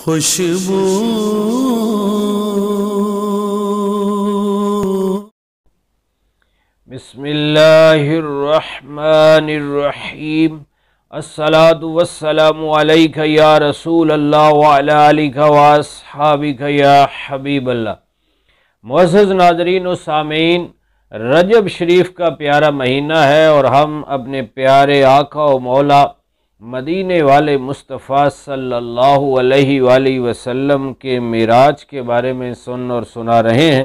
خوشبو بسم اللہ الرحمن الرحیم الصلاۃ والسلام علیک یا رسول اللہ وعلی آلک واصحابک یا حبیب اللہ۔ معزز ناظرین و سامعین، رجب شریف کا پیارا مہینہ ہے اور ہم اپنے پیارے آقا و مولا مدینے والے مصطفیٰ صلی اللہ علیہ وآلہ وسلم کے معراج کے بارے میں سن اور سنا رہے ہیں۔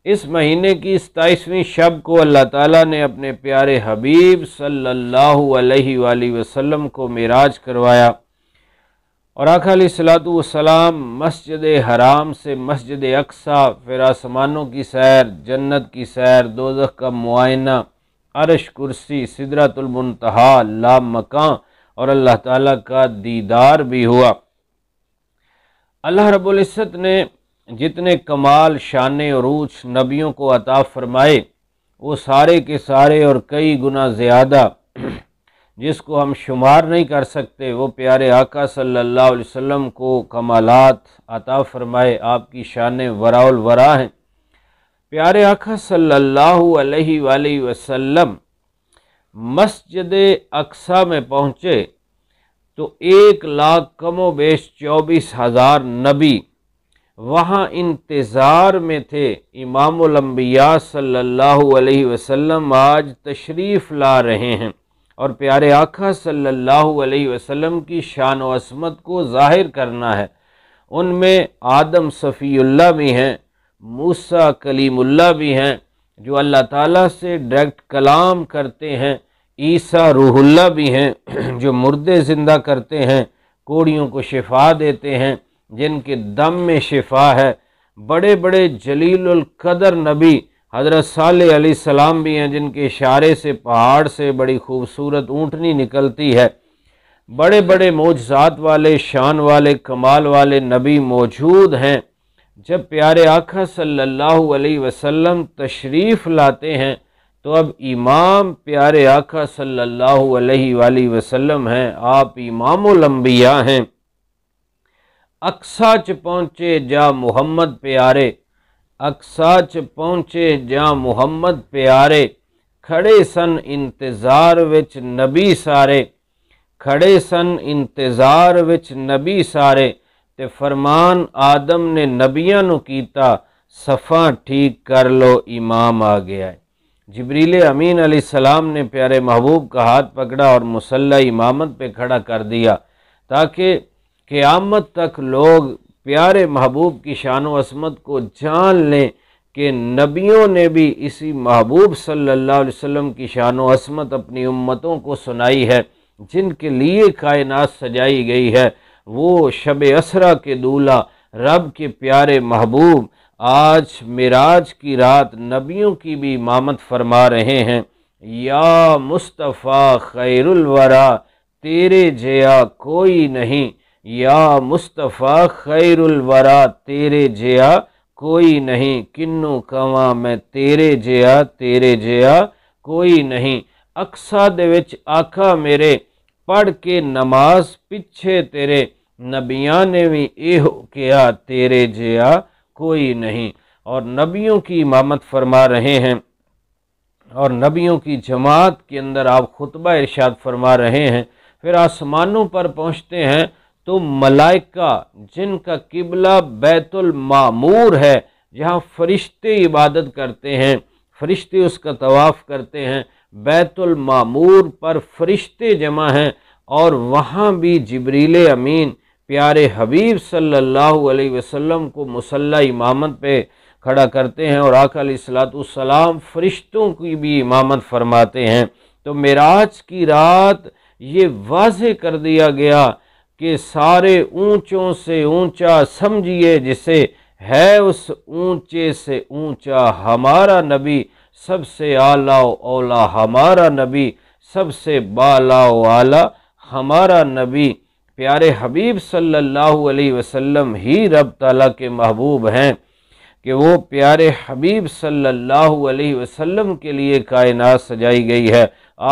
اس مہینے کی 27ویں شب کو اللہ تعالیٰ نے اپنے پیارے حبیب صلی اللہ علیہ وآلہ وسلم کو معراج کروایا، اور آقا علیہ الصلوۃ والسلام مسجد حرام سے مسجد اقصیٰ، پھر آسمانوں کی سیر، جنت کی سیر، دوزخ کا معائنہ، عرش، کرسی، سدرۃ المنتہا، لامکاں، اور اللہ تعالیٰ کا دیدار بھی ہوا۔ اللہ رب العزت نے جتنے کمال، شان، عروج نبیوں کو عطا فرمائے وہ سارے کے سارے اور کئی گنا زیادہ جس کو ہم شمار نہیں کر سکتے، وہ پیارے آقا صلی اللہ علیہ وسلم کو کمالات عطا فرمائے۔ آپ کی شان وراء الورا ہیں۔ پیارے آقا صلی اللہ علیہ وآلہ وسلم مسجد اقصیٰ میں پہنچے تو 1,00,000 کم و بیش 24,000 نبی وہاں انتظار میں تھے۔ امام الانبیاء صلی اللہ علیہ وسلم آج تشریف لا رہے ہیں، اور پیارے آقا صلی اللہ علیہ وسلم کی شان و عظمت کو ظاہر کرنا ہے۔ ان میں آدم صفی اللہ بھی ہیں، موسیٰ کلیم اللہ بھی ہیں جو اللہ تعالیٰ سے ڈائریکٹ کلام کرتے ہیں، عیسیٰ روح اللہ بھی ہیں جو مردے زندہ کرتے ہیں، کوڑیوں کو شفا دیتے ہیں، جن کے دم میں شفا ہے۔ بڑے بڑے جلیل القدر نبی حضرت صالح علیہ السلام بھی ہیں، جن کے اشارے سے پہاڑ سے بڑی خوبصورت اونٹنی نکلتی ہے۔ بڑے بڑے معجزات والے، شان والے، کمال والے نبی موجود ہیں۔ جب پیارے آقا صلی اللہ علیہ وسلم تشریف لاتے ہیں تو اب امام پیارے آقا صلی اللہ علیہ وآلہ وسلم ہیں، آپ امام الانبیاء ہیں۔ اقصیٰ چ پہنچے جا محمد پیارے، اقصیٰ چ پہنچے جا محمد پیارے، کھڑے سن انتظار وچ نبی سارے، کھڑے سن انتظار وچ نبی سارے، تے فرمان آدم نے نبیاں نو کیتا، صفاں ٹھیک کر لو امام آ گیا ہے۔ جبریل امین علیہ السلام نے پیارے محبوب کا ہاتھ پکڑا اور مصلی امامت پہ کھڑا کر دیا، تاکہ قیامت تک لوگ پیارے محبوب کی شان و عظمت کو جان لیں کہ نبیوں نے بھی اسی محبوب صلی اللہ علیہ وسلم کی شان و عظمت اپنی امتوں کو سنائی ہے، جن کے لیے کائنات سجائی گئی ہے۔ وہ شب اسریٰ کے دولہ، رب کے پیارے محبوب آج معراج کی رات نبیوں کی بھی امامت فرما رہے ہیں۔ یا مصطفیٰ خیر الورا، تیرے جیا کوئی نہیں، یا مصطفیٰ خیر الورا، تیرے جیا کوئی نہیں، کنوں کواں میں تیرے جیا کوئی نہیں۔ اقصیٰ دے وچ آقا میرے پڑھ کے نماز پچھے تیرے، نبیاں نے بھی ایہو کیا، تیرے جیا کوئی نہیں۔ اور نبیوں کی امامت فرما رہے ہیں، اور نبیوں کی جماعت کے اندر آپ خطبہ ارشاد فرما رہے ہیں۔ پھر آسمانوں پر پہنچتے ہیں تو ملائکہ جن کا قبلہ بیت المعمور ہے، جہاں فرشتے عبادت کرتے ہیں، فرشتے اس کا طواف کرتے ہیں، بیت المعمور پر فرشتے جمع ہیں، اور وہاں بھی جبریل امین پیارے حبیب صلی اللہ علیہ وسلم کو مصلی امامت پہ کھڑا کرتے ہیں، اور آقا علیہ الصلوۃ والسلام فرشتوں کی بھی امامت فرماتے ہیں۔ تو معراج کی رات یہ واضح کر دیا گیا کہ سارے اونچوں سے اونچا سمجھیے جسے، ہے اس اونچے سے اونچا ہمارا نبی، سب سے اعلیٰ و اولیٰ ہمارا نبی، سب سے بالا و اعلیٰ ہمارا نبی۔ پیارے حبیب صلی اللہ علیہ وسلم ہی رب تعالیٰ کے محبوب ہیں کہ وہ پیارے حبیب صلی اللہ علیہ وسلم کے لیے کائنات سجائی گئی ہے۔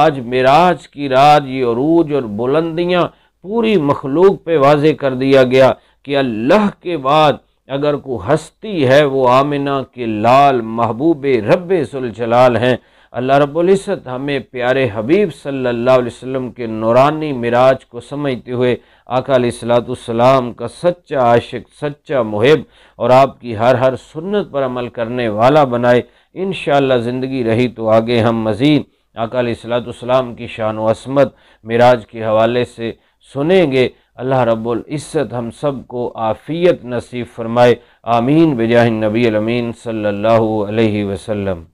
آج معراج کی رات یہ عروج اور بلندیاں پوری مخلوق پہ واضح کر دیا گیا کہ اللہ کے بعد اگر کوئی ہستی ہے وہ آمنہ کے لال محبوب رب ذوالجلال ہیں۔ اللہ رب العزت ہمیں پیارے حبیب صلی اللہ علیہ وسلم کے نورانی معراج کو سمجھتے ہوئے آقا علیہ السلام کا سچا عاشق، سچا محب اور آپ کی ہر سنت پر عمل کرنے والا بنائے۔ انشاءاللہ زندگی رہی تو آگے ہم مزید آقا علیہ السلام کی شان و عظمت معراج کے حوالے سے سنیں گے۔ اللہ رب العزت ہم سب کو عافیت نصیب فرمائے، آمین بجاہ النبی الامین صلی اللہ علیہ وسلم۔